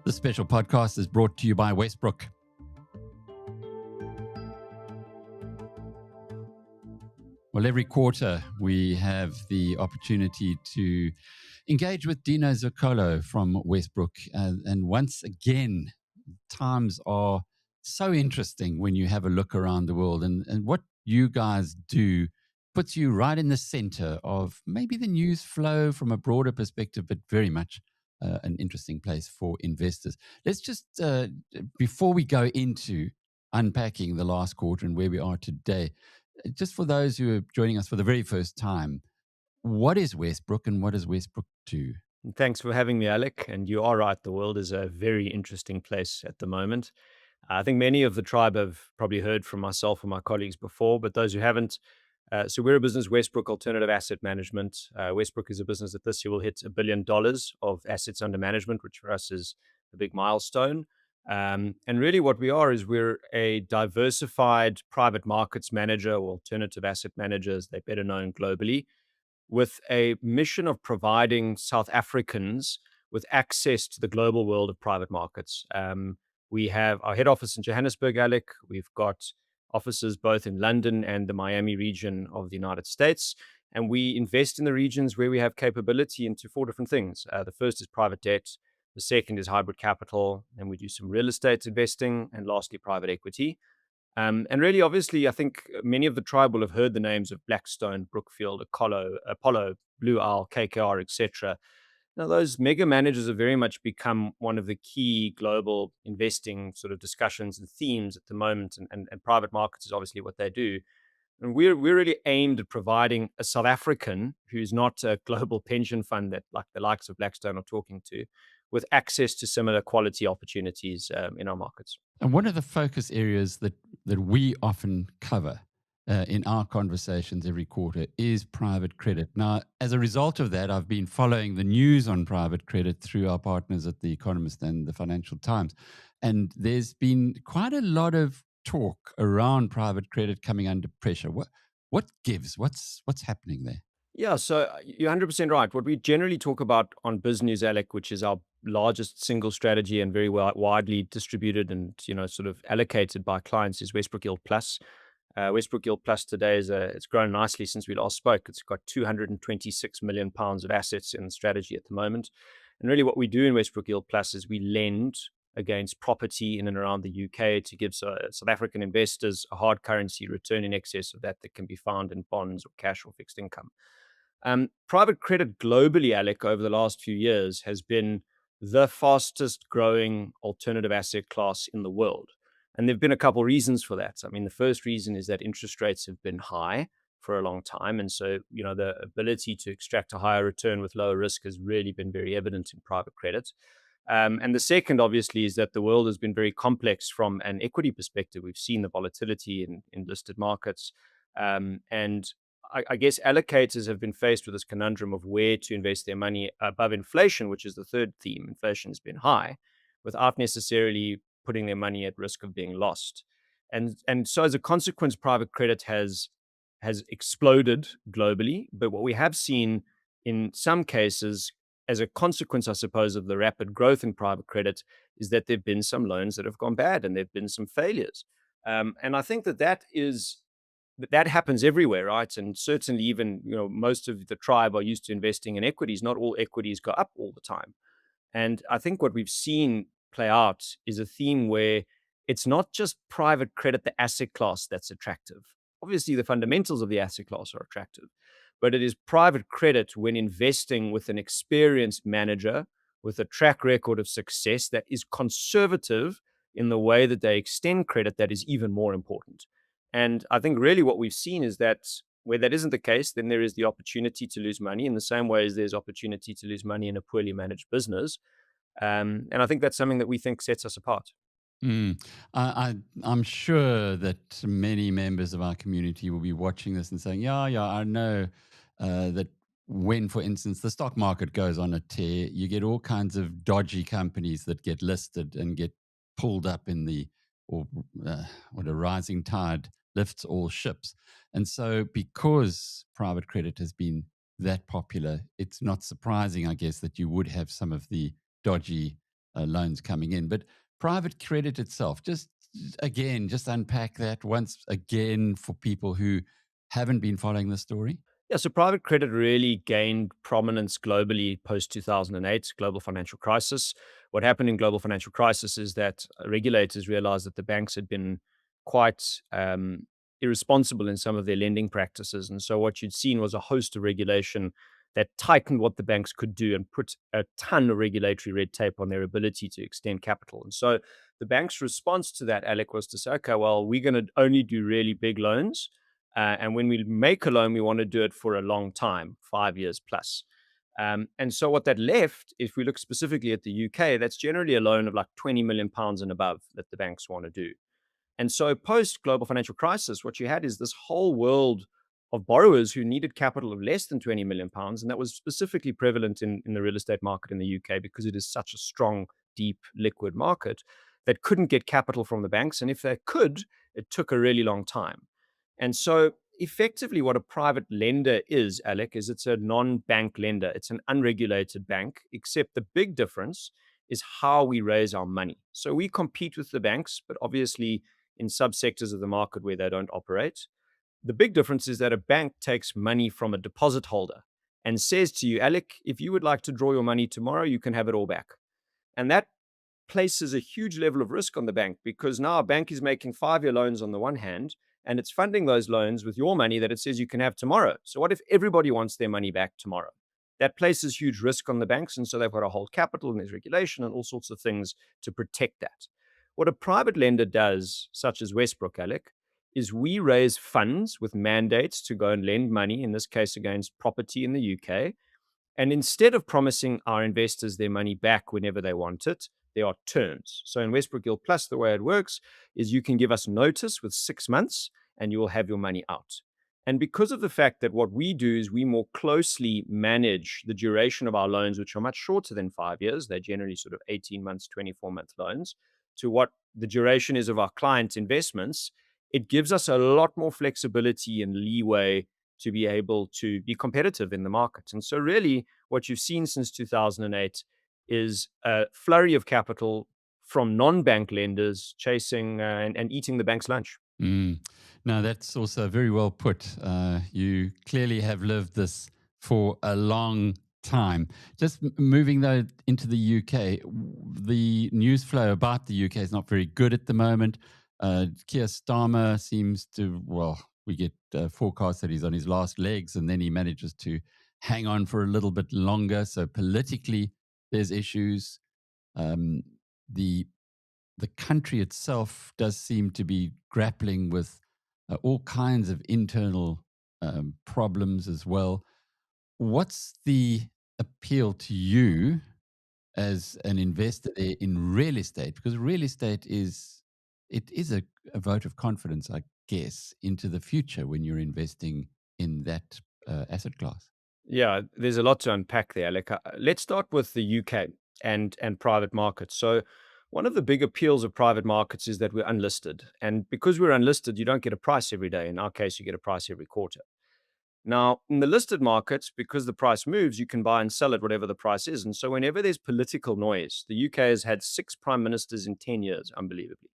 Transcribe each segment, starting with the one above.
This special podcast is brought to you by Westbrook. Well, every quarter we have the opportunity to engage with Dino Zoccolo from Westbrook. And once again, times are so interesting when you have a look around the world. And what you guys do puts you right in the center of maybe the news flow from a broader perspective, but very much an interesting place for investors. Let's just, before we go into unpacking the last quarter and where we are today, just for those who are joining us for the very first time, what is Westbrook and what does Westbrook do? Thanks for having me, Alec. And you are right, the world is a very interesting place at the moment. I think many of the tribe have probably heard from myself and my colleagues before, but those who haven't, so we're a business, Westbrooke Alternative Asset Management. Westbrook is a business that this year will hit $1 billion of assets under management, which for us is a big milestone. And really what we are is we're a diversified private markets manager or alternative asset managers, they're better known globally, with a mission of providing South Africans with access to the global world of private markets. We have our head office in Johannesburg, Alec. We've got offices both in London and the Miami region of the United States. And we invest in the regions where we have capability into four different things. The first is private debt. The second is hybrid capital. And we do some real estate investing. And lastly, private equity. And really, obviously, I think many of the tribe will have heard the names of Blackstone, Brookfield, Apollo, Blue Owl, KKR, etc. Now, those mega managers have very much become one of the key global investing sort of discussions and themes at the moment, and private markets is obviously what they do. And we're really aimed at providing a South African who's not a global pension fund that like the likes of Blackstone are talking to, with access to similar quality opportunities in our markets. And one of the focus areas that we often cover in our conversations every quarter is private credit. Now, as a result of that, I've been following the news on private credit through our partners at The Economist and the Financial Times. And there's been quite a lot of talk around private credit coming under pressure. What gives? What's happening there? Yeah, so you're 100% right. What we generally talk about on BizNews, Alec, which is our largest single strategy and very widely distributed and sort of allocated by clients, is Westbrooke Yield Plus. Westbrooke Yield Plus today it's grown nicely since we last spoke. It's got 226 million pounds of assets in the strategy at the moment. And really, what we do in Westbrooke Yield Plus is we lend against property in and around the UK to give South African investors a hard currency return in excess of that can be found in bonds or cash or fixed income. Private credit globally, Alec, over the last few years has been the fastest growing alternative asset class in the world. And there have been a couple of reasons for that. I mean, the first reason is that interest rates have been high for a long time. And so, the ability to extract a higher return with lower risk has really been very evident in private credit. And the second, obviously, is that the world has been very complex from an equity perspective. We've seen the volatility in listed markets. And I guess allocators have been faced with this conundrum of where to invest their money above inflation, which is the third theme. Inflation has been high, without necessarily putting their money at risk of being lost. And so as a consequence, private credit has exploded globally. But what we have seen in some cases, as a consequence, I suppose, of the rapid growth in private credit, is that there have been some loans that have gone bad and there have been some failures. And I think that happens everywhere, right? And certainly even, most of the tribe are used to investing in equities. Not all equities go up all the time. And I think what we've seen play out is a theme where it's not just private credit, the asset class, that's attractive. Obviously, the fundamentals of the asset class are attractive, but it is private credit when investing with an experienced manager with a track record of success that is conservative in the way that they extend credit that is even more important. And I think really what we've seen is that where that isn't the case, then there is the opportunity to lose money in the same way as there's opportunity to lose money in a poorly managed business. And I think that's something that we think sets us apart. Mm. I'm sure that many members of our community will be watching this and saying, yeah, I know that when, for instance, the stock market goes on a tear, you get all kinds of dodgy companies that get listed and get pulled up or what a rising tide lifts all ships. And so because private credit has been that popular, it's not surprising, I guess, that you would have some of the dodgy loans coming in. But private credit itself, just unpack that once again for people who haven't been following the story. Yeah, so private credit really gained prominence globally post 2008 global financial crisis. What happened in global financial crisis is that regulators realized that the banks had been quite irresponsible in some of their lending practices. And so what you'd seen was a host of regulation that tightened what the banks could do and put a ton of regulatory red tape on their ability to extend capital. And so the bank's response to that, Alec, was to say, okay, well, we're going to only do really big loans, and when we make a loan, we want to do it for a long time, 5 years plus. And so what that left, if we look specifically at the UK, that's generally a loan of like £20 million and above that the banks want to do. And so post global financial crisis, what you had is this whole world of borrowers who needed capital of less than £20 million. And that was specifically prevalent in the real estate market in the UK because it is such a strong, deep, liquid market that couldn't get capital from the banks. And if they could, it took a really long time. And so effectively what a private lender is, Alec, is it's a non-bank lender. It's an unregulated bank, except the big difference is how we raise our money. So we compete with the banks, but obviously in subsectors of the market where they don't operate. The big difference is that a bank takes money from a deposit holder and says to you, Alec, if you would like to draw your money tomorrow, you can have it all back. And that places a huge level of risk on the bank because now a bank is making 5-year loans on the one hand, and it's funding those loans with your money that it says you can have tomorrow. So what if everybody wants their money back tomorrow? That places huge risk on the banks, and so they've got to hold capital, and there's regulation and all sorts of things to protect that. What a private lender does, such as Westbrook, Alec, is we raise funds with mandates to go and lend money, in this case against property in the UK. And instead of promising our investors their money back whenever they want it, there are terms. So in Westbrooke Yield Plus, the way it works is you can give us notice with 6 months and you will have your money out. And because of the fact that what we do is we more closely manage the duration of our loans, which are much shorter than 5 years, they're generally sort of 18 months, 24-month loans, to what the duration is of our clients' investments, it gives us a lot more flexibility and leeway to be able to be competitive in the market. And so really what you've seen since 2008 is a flurry of capital from non-bank lenders chasing and eating the bank's lunch. Mm. No, that's also very well put. You clearly have lived this for a long time. Just moving though into the UK, the news flow about the UK is not very good at the moment. Keir Starmer seems to, well, we get forecasts that he's on his last legs and then he manages to hang on for a little bit longer. So politically, there's issues. Um, the the country itself does seem to be grappling with all kinds of internal problems as well. What's the appeal to you as an investor there in real estate? Because real estate is a vote of confidence, I guess, into the future when you're investing in that asset class. Yeah, there's a lot to unpack there. Like, let's start with the UK and private markets. So, one of the big appeals of private markets is that we're unlisted, and because we're unlisted, you don't get a price every day. In our case, you get a price every quarter. Now, in the listed markets, because the price moves, you can buy and sell at whatever the price is. And so, whenever there's political noise, the UK has had 6 prime ministers in 10 years, unbelievably.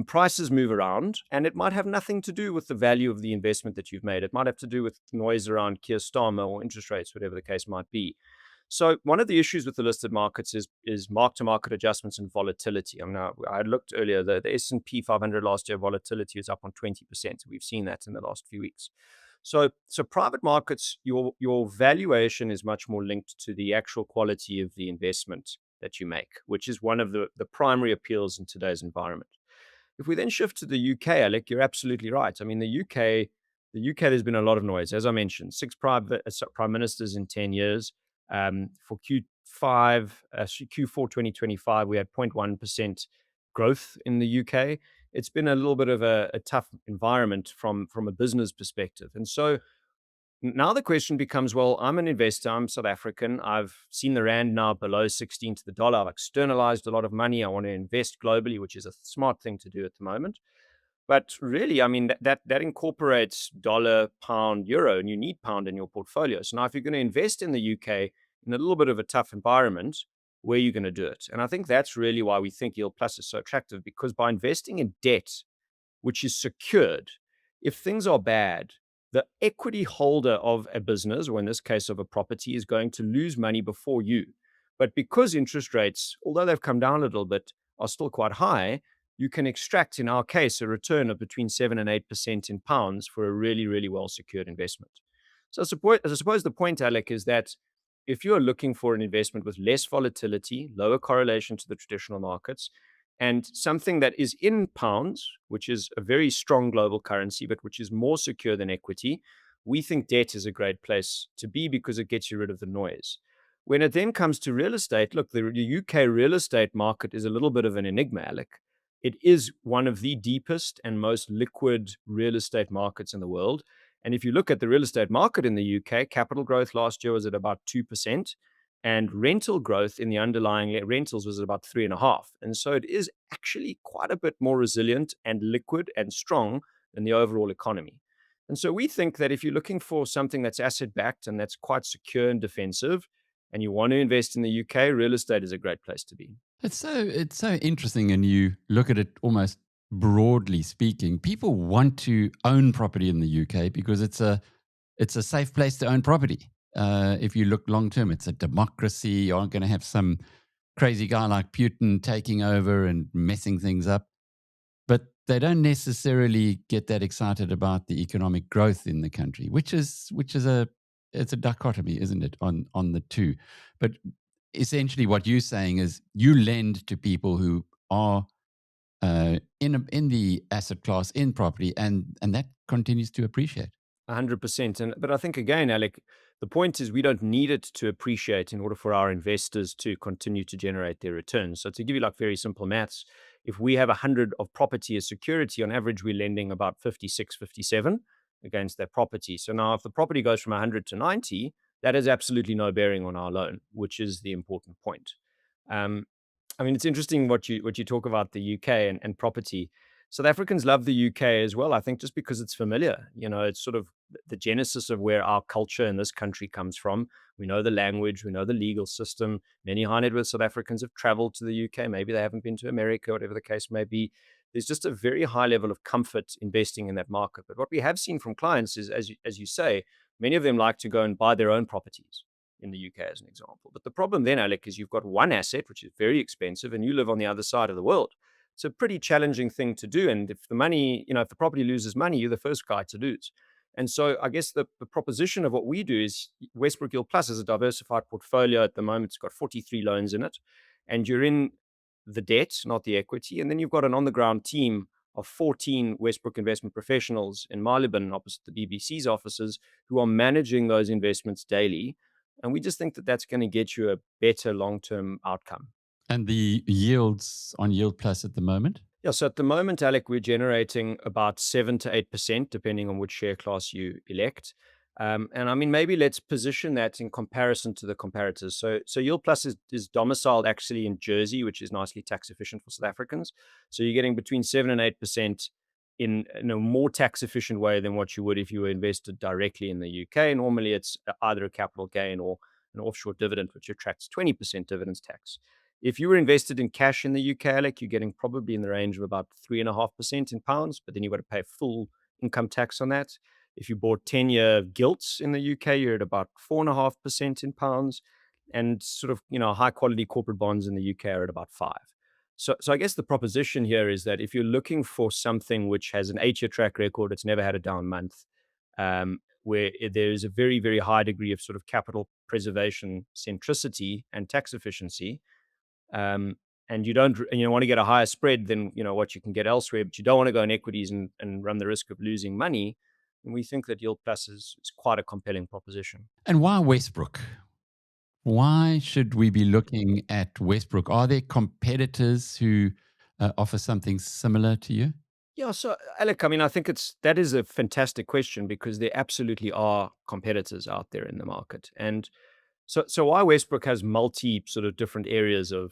Prices move around, and it might have nothing to do with the value of the investment that you've made. It might have to do with noise around Keir Starmer or interest rates, whatever the case might be. So one of the issues with the listed markets is mark-to-market adjustments and volatility. I mean, I looked earlier, the S&P 500 last year volatility was up on 20%. We've seen that in the last few weeks. So private markets, your valuation is much more linked to the actual quality of the investment that you make, which is one of the primary appeals in today's environment. If we then shift to the UK, Alec, you're absolutely right. I mean, there's been a lot of noise. As I mentioned, prime ministers in 10 years. For Q4 2025, we had 0.1% growth in the UK. It's been a little bit of a tough environment from a business perspective. And so now the question becomes, well, I'm an investor, I'm South African. I've seen the rand now below 16 to the dollar. I've externalized a lot of money. I want to invest globally, which is a smart thing to do at the moment. But really, I mean, that incorporates dollar, pound, euro, and you need pound in your portfolio. So now if you're going to invest in the UK in a little bit of a tough environment, where you're going to do it. And I think that's really why we think Yield Plus is so attractive, because by investing in debt, which is secured, if things are bad, the equity holder of a business, or in this case of a property, is going to lose money before you. But because interest rates, although they've come down a little bit, are still quite high, you can extract, in our case, a return of between 7 and 8% in pounds for a really, really well secured investment. So I suppose the point, Alec, is that if you're looking for an investment with less volatility, lower correlation to the traditional markets, and something that is in pounds, which is a very strong global currency, but which is more secure than equity, we think debt is a great place to be because it gets you rid of the noise. When it then comes to real estate, look, the UK real estate market is a little bit of an enigma, Alec. It is one of the deepest and most liquid real estate markets in the world. And if you look at the real estate market in the UK, capital growth last year was at about 2%, and rental growth in the underlying rentals was at about 3.5%. And so it is actually quite a bit more resilient and liquid and strong than the overall economy. And so we think that if you're looking for something that's asset backed and that's quite secure and defensive, and you want to invest in the UK, real estate is a great place to be. It's so interesting, and you look at it almost broadly speaking. People want to own property in the UK because it's a safe place to own property. If you look long term, it's a democracy. You aren't going to have some crazy guy like Putin taking over and messing things up. But they don't necessarily get that excited about the economic growth in the country, which is a it's a dichotomy, isn't it, on the two? But essentially, what you're saying is you lend to people who are in the asset class in property, and that continues to appreciate. 100%. But I think again, Alec, the point is we don't need it to appreciate in order for our investors to continue to generate their returns. So to give you like very simple maths, if we have 100 of property as security, on average we're lending about 56, 57 against that property. So now if the property goes from 100 to 90, that has absolutely no bearing on our loan, which is the important point. Um, I mean, it's interesting what you talk about the UK and property. South Africans love the UK as well. I think just because it's familiar. It's sort of the genesis of where our culture in this country comes from. We know the language, we know the legal system. Many high net worth South Africans have traveled to the UK. Maybe they haven't been to America, whatever the case may be. There's just a very high level of comfort investing in that market. But what we have seen from clients is, as you say, many of them like to go and buy their own properties in the UK, as an example. But the problem then, Alec, is you've got one asset, which is very expensive, and you live on the other side of the world. It's a pretty challenging thing to do. And if the money, if the property loses money, you're the first guy to lose. And so I guess the proposition of what we do is Westbrook Yield Plus is a diversified portfolio at the moment. It's got 43 loans in it. And you're in the debt, not the equity. And then you've got an on the ground team of 14 Westbrook investment professionals in Marylebone, opposite the BBC's offices, who are managing those investments daily. And we just think that that's going to get you a better long term outcome. And the yields on Yield Plus at the moment? Yeah, so at the moment, Alec, we're generating about 7 to 8%, depending on which share class you elect. And I mean, maybe let's position that in comparison to the comparators. So Yield Plus is domiciled actually in Jersey, which is nicely tax efficient for South Africans. So you're getting between 7 and 8% in a more tax efficient way than what you would if you were invested directly in the UK. Normally, it's either a capital gain or an offshore dividend, which attracts 20% dividends tax. If you were invested in cash in the UK, Alec, you're getting probably in the range of about 3.5% in pounds, but then you've got to pay full income tax on that. If you bought 10-year gilts in the UK, you're at about 4.5% in pounds. And sort of, high quality corporate bonds in the UK are at about 5. So I guess the proposition here is that if you're looking for something which has an 8-year track record, it's never had a down month, where there is a very, very high degree of sort of capital preservation centricity and tax efficiency, and you don't want to get a higher spread than what you can get elsewhere, but you don't want to go in equities and run the risk of losing money. And we think that Yield Plus is quite a compelling proposition. And why Westbrook? Why should we be looking at Westbrook? Are there competitors who offer something similar to you? Yeah, so Alec, I mean, I think that is a fantastic question because there absolutely are competitors out there in the market. And so why Westbrook has multi sort of different areas of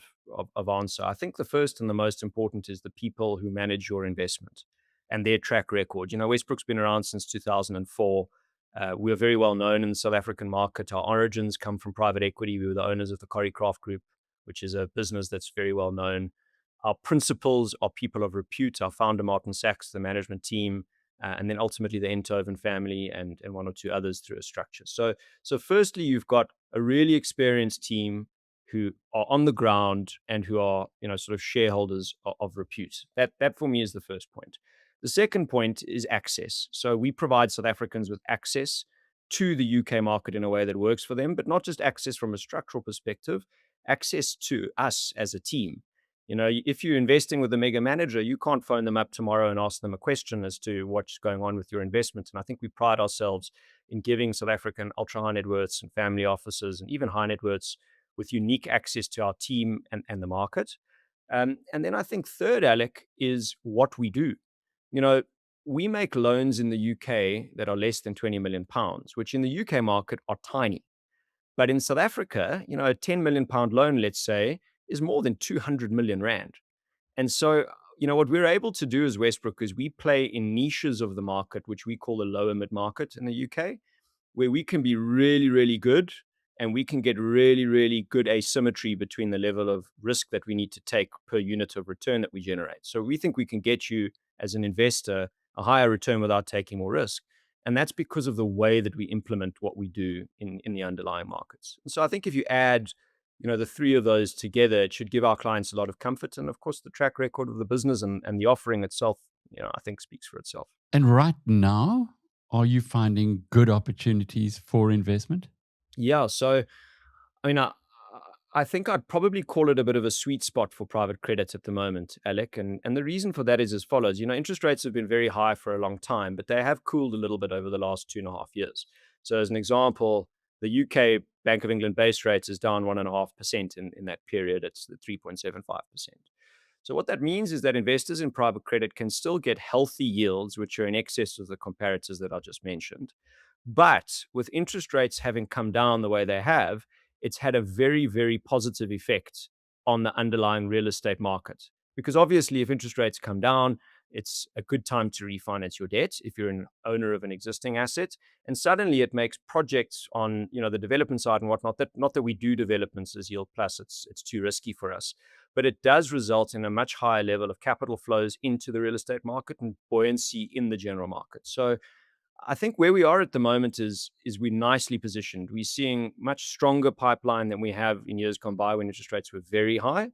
answer. I think the first and the most important is the people who manage your investment and their track record. Westbrook's been around since 2004. We're very well known in the South African market. Our origins come from private equity. We were the owners of the Corrie Craft Group which is a business that's very well known. Our principals are people of repute, our founder, Martin Sachs, the management team, and then ultimately the Enthoven family and one or two others through a structure. So firstly, you've got a really experienced team who are on the ground and who are, sort of shareholders of repute. That for me is the first point. The second point is access. So we provide South Africans with access to the UK market in a way that works for them, but not just access from a structural perspective, access to us as a team. If you're investing with a mega manager, you can't phone them up tomorrow and ask them a question as to what's going on with your investment. And I think we pride ourselves in giving South African ultra high net worths and family offices and even high net worths with unique access to our team and the market. And then I think third, Alec, is what we do. You know, we make loans in the UK that are less than 20 million pounds, which in the UK market are tiny. But in South Africa, a 10 million pound loan, let's say, is more than 200 million rand. And so, what we're able to do as Westbrook is we play in niches of the market, which we call the lower mid market in the UK, where we can be really, really good and we can get really, really good asymmetry between the level of risk that we need to take per unit of return that we generate. So we think we can get you as an investor a higher return without taking more risk. And that's because of the way that we implement what we do in the underlying markets. And so I think if you add, the three of those together, it should give our clients a lot of comfort. And of course, the track record of the business and the offering itself, I think speaks for itself. And right now, are you finding good opportunities for investment? Yeah. So, I mean, I think I'd probably call it a bit of a sweet spot for private credit at the moment, Alec. And the reason for that is as follows. Interest rates have been very high for a long time, but they have cooled a little bit over the last 2.5 years. So as an example, the UK Bank of England base rates is down 1.5% in that period. It's the 3.75%. So what that means is that investors in private credit can still get healthy yields, which are in excess of the comparators that I just mentioned. But with interest rates having come down the way they have, it's had a very, very positive effect on the underlying real estate market. Because obviously, if interest rates come down, it's a good time to refinance your debt if you're an owner of an existing asset. And suddenly it makes projects on the development side and whatnot, that not that we do developments as Yield Plus, it's too risky for us. But it does result in a much higher level of capital flows into the real estate market and buoyancy in the general market. So I think where we are at the moment is we're nicely positioned. We're seeing much stronger pipeline than we have in years gone by when interest rates were very high.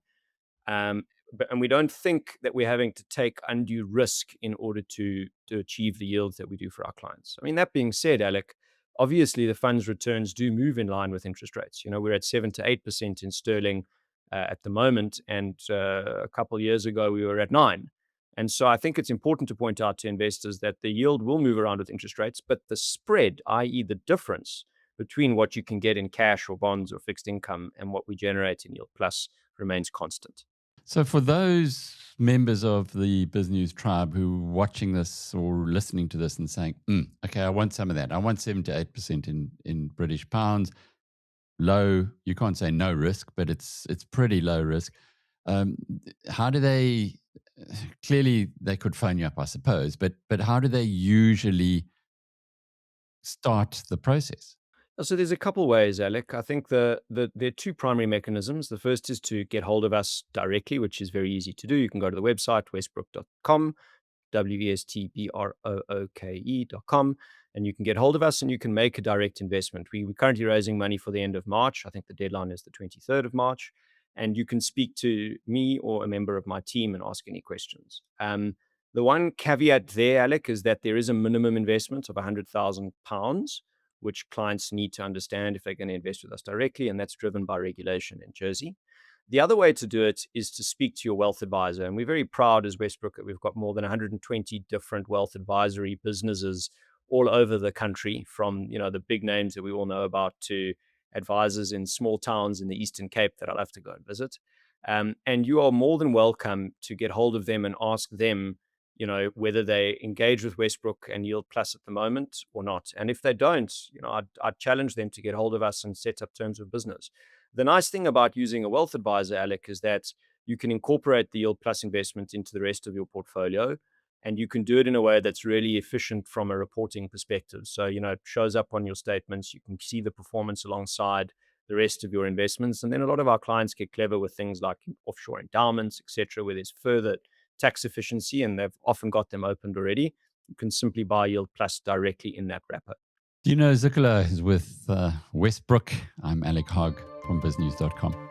And we don't think that we're having to take undue risk in order to achieve the yields that we do for our clients. I mean, that being said, Alec, obviously the funds returns do move in line with interest rates. We're at 7 to 8% in sterling at the moment, and a couple of years ago we were at 9. And so I think it's important to point out to investors that the yield will move around with interest rates, but the spread, i.e., the difference between what you can get in cash or bonds or fixed income and what we generate in Yield Plus remains constant. So, for those members of the Biz News tribe who are watching this or listening to this and saying, okay, I want some of that. I want 7 to 8% in British pounds. Low, you can't say no risk, but it's pretty low risk. How do they? Clearly, they could phone you up, I suppose. But how do they usually start the process? So there's a couple ways, Alec. I think there are two primary mechanisms. The first is to get hold of us directly, which is very easy to do. You can go to the website, westbrook.com, westbrooke.com, and you can get hold of us and you can make a direct investment. We're currently raising money for the end of March. I think the deadline is the 23rd of March. And you can speak to me or a member of my team and ask any questions. The one caveat there, Alec, is that there is a minimum investment of £100,000, which clients need to understand if they're going to invest with us directly, and that's driven by regulation in Jersey. The other way to do it is to speak to your wealth advisor. And we're very proud as Westbrook that we've got more than 120 different wealth advisory businesses all over the country, from the big names that we all know about to advisors in small towns in the Eastern Cape that I'll have to go and visit. And you are more than welcome to get hold of them and ask them, whether they engage with Westbrook and Yield Plus at the moment or not. And if they don't, I'd challenge them to get hold of us and set up terms of business. The nice thing about using a wealth advisor, Alec, is that you can incorporate the Yield Plus investment into the rest of your portfolio, and you can do it in a way that's really efficient from a reporting perspective. So, it shows up on your statements. You can see the performance alongside the rest of your investments. And then a lot of our clients get clever with things like offshore endowments, etc., where there's further tax efficiency, and they've often got them opened already. You can simply buy Yield Plus directly in that wrapper. Dino Zucolo is with Westbrook. I'm Alec Hogg from biznews.com.